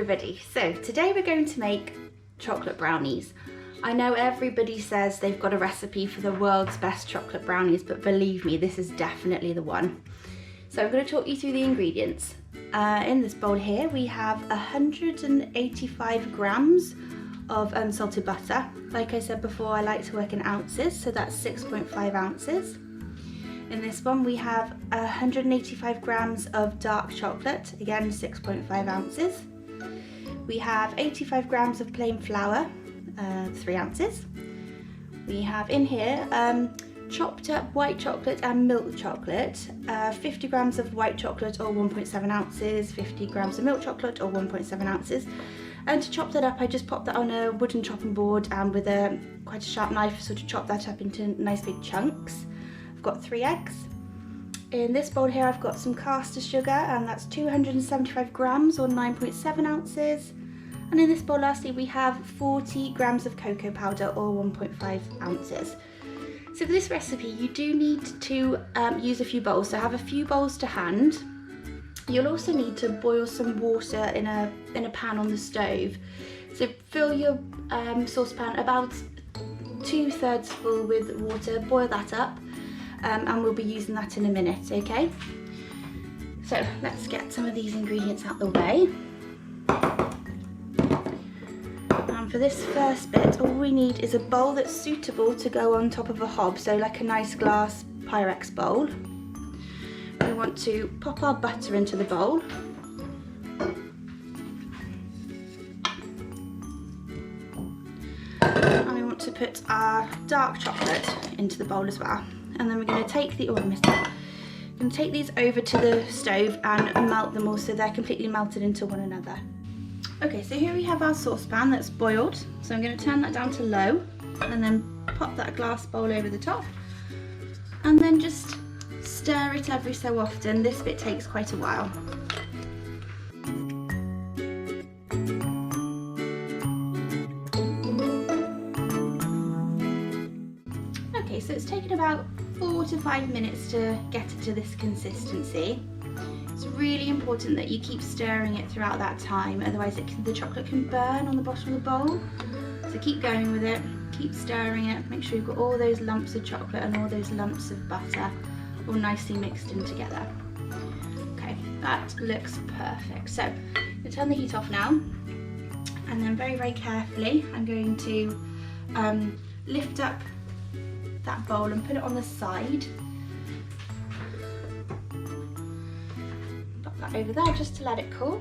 everybody. So today we're going to make chocolate brownies. I know everybody says they've got a recipe for the world's best chocolate brownies, but believe me, this is definitely the one. So I'm going to talk you through the ingredients. In this bowl here we have 185 grams of unsalted butter. Like I said before, I like to work in ounces, so that's 6.5 ounces. In this one we have 185 grams of dark chocolate, again 6.5 ounces. We have 85 grams of plain flour, 3 ounces. We have in here chopped up white chocolate and milk chocolate, 50 grams of white chocolate or 1.7 ounces, 50 grams of milk chocolate or 1.7 ounces. And to chop that up, I just popped that on a wooden chopping board and with quite a sharp knife, sort of chop that up into nice big chunks. I've got 3 eggs. In this bowl here I've got some caster sugar, and that's 275 grams or 9.7 ounces. And in this bowl lastly we have 40 grams of cocoa powder or 1.5 ounces. So for this recipe you do need to use a few bowls, so have a few bowls to hand. You'll also need to boil some water in a pan on the stove. So fill your saucepan about 2/3 full with water, boil that up, and we'll be using that in a minute, okay? So let's get some of these ingredients out the way. And for this first bit, all we need is a bowl that's suitable to go on top of a hob, so like a nice glass Pyrex bowl. We want to pop our butter into the bowl. And we want to put our dark chocolate into the bowl as well. And then we're going to take the, I'm going to take these over to the stove and melt them all so they're completely melted into one another. Okay, so here we have our saucepan that's boiled. So I'm going to turn that down to low and then pop that glass bowl over the top. And then just stir it every so often. This bit takes quite a while. Okay, so it's taken about 4 to 5 minutes to get it to this consistency. It's really important that you keep stirring it throughout that time, otherwise the chocolate can burn on the bottom of the bowl. So keep going with it, keep stirring it, make sure you've got all those lumps of chocolate and all those lumps of butter all nicely mixed in together. Okay, that looks perfect. So I'm going to turn the heat off now, and then very, very carefully I'm going to lift up that bowl and put it on the side. Pop that over there just to let it cool,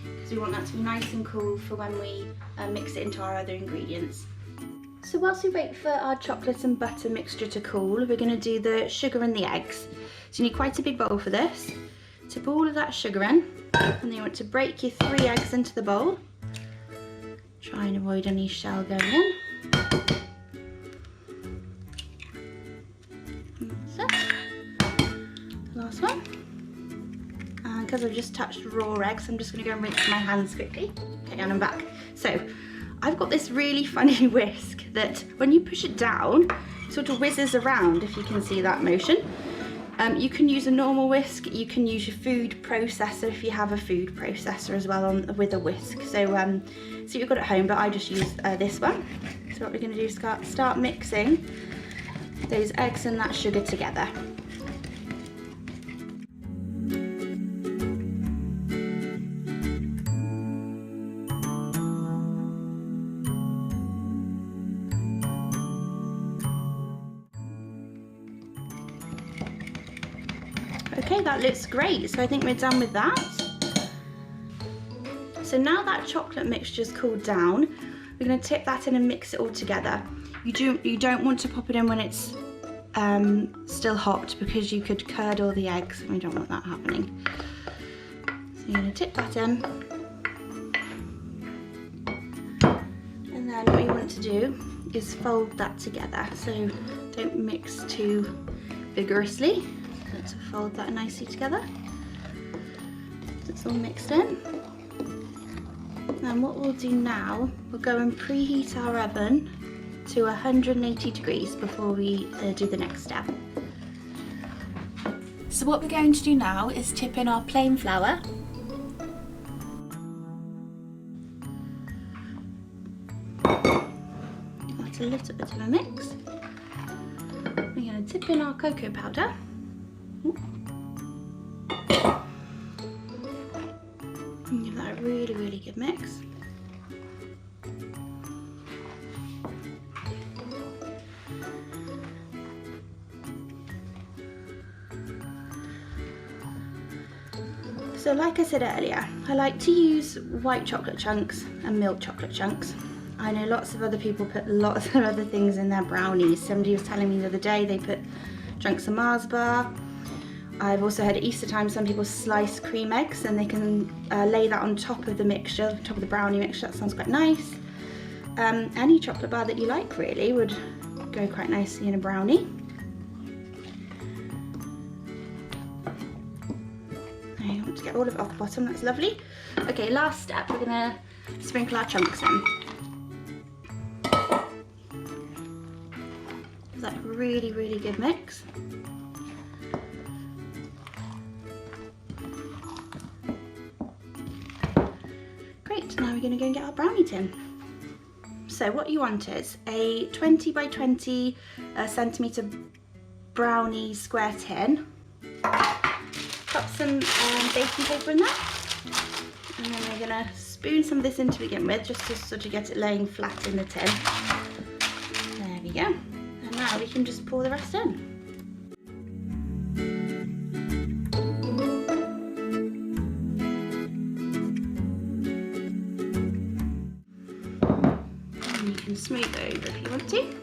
because we want that to be nice and cool for when we mix it into our other ingredients. So whilst we wait for our chocolate and butter mixture to cool, we're going to do the sugar and the eggs. So you need quite a big bowl for this. Tip all of that sugar in, and then you want to break your 3 eggs into the bowl. Try and avoid any shell going in. That's it. Last one. And because I've just touched raw eggs, I'm just going to go and rinse my hands quickly. Okay, and I'm back. So I've got this really funny whisk that when you push it down, it sort of whizzes around, if you can see that motion. You can use a normal whisk, you can use your food processor if you have a food processor as well with a whisk. So you've got at home, but I just use this one. So what we're going to do is start mixing those eggs and that sugar together. Okay, that looks great. So I think we're done with that. So now that chocolate mixture's cooled down, we're going to tip that in and mix it all together. You don't want to pop it in when it's still hot, because you could curdle the eggs and we don't want that happening. So you're going to tip that in. And then what you want to do is fold that together. So don't mix too vigorously. To fold that nicely together. So it's all mixed in. And what we'll do now, we'll go and preheat our oven to 180 degrees before we do the next step. So what we're going to do now is tip in our plain flour. a little bit of a mix. We're going to dip in our cocoa powder. And give that a really, really good mix. So like I said earlier, I like to use white chocolate chunks and milk chocolate chunks. I know lots of other people put lots of other things in their brownies. Somebody was telling me the other day they put chunks of Mars bar. I've also heard at Easter time some people slice cream eggs and they can lay that on top of the mixture, top of the brownie mixture. That sounds quite nice. Any chocolate bar that you like really would go quite nicely in a brownie. I want to get all of it off the bottom, that's lovely. Okay, last step, we're gonna sprinkle our chunks in. Is that a really, really good mix? Great, now we're gonna go and get our brownie tin. So what you want is a 20 by 20 centimetre brownie square tin. Pop some baking paper in there, and then we're going to spoon some of this in to begin with, just to sort of get it laying flat in the tin. There we go. And now we can just pour the rest in. And you can smooth over if you want to.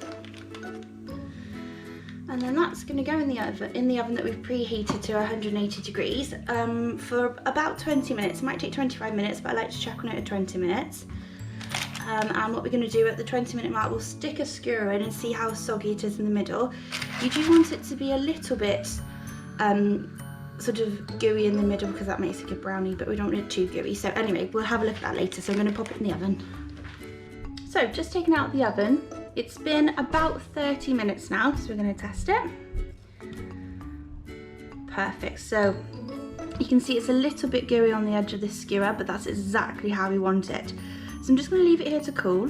And then that's going to go in the oven that we've preheated to 180 degrees for about 20 minutes. It might take 25 minutes, but I like to check on it at 20 minutes. And what we're going to do at the 20-minute mark, we'll stick a skewer in and see how soggy it is in the middle. You do want it to be a little bit sort of gooey in the middle because that makes a good brownie, but we don't want it too gooey. So anyway, we'll have a look at that later. So I'm going to pop it in the oven. So just taken out of the oven. It's been about 30 minutes now, so we're going to test it. Perfect, so you can see it's a little bit gooey on the edge of this skewer, but that's exactly how we want it. So I'm just going to leave it here to cool.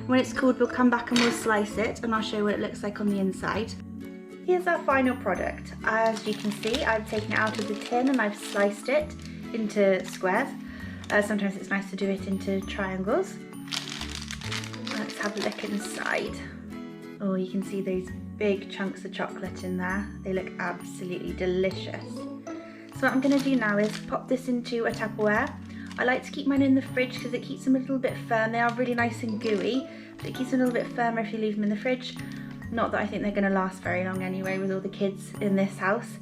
When it's cooled, we'll come back and we'll slice it, and I'll show you what it looks like on the inside. Here's our final product. As you can see, I've taken it out of the tin and I've sliced it into squares. Sometimes it's nice to do it into triangles. Let's have a look inside. Oh, you can see those big chunks of chocolate in there. They look absolutely delicious. So what I'm going to do now is pop this into a Tupperware. I like to keep mine in the fridge because it keeps them a little bit firm. They are really nice and gooey, but it keeps them a little bit firmer if you leave them in the fridge. Not that I think they're going to last very long anyway with all the kids in this house.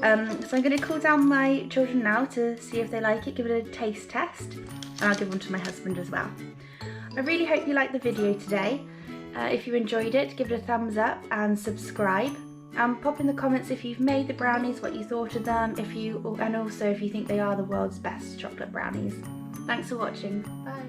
So I'm going to cool down my children now to see if they like it, give it a taste test, and I'll give one to my husband as well. I really hope you liked the video today. If you enjoyed it, give it a thumbs up and subscribe. Pop in the comments if you've made the brownies, what you thought of them, and also if you think they are the world's best chocolate brownies. Thanks for watching. Bye.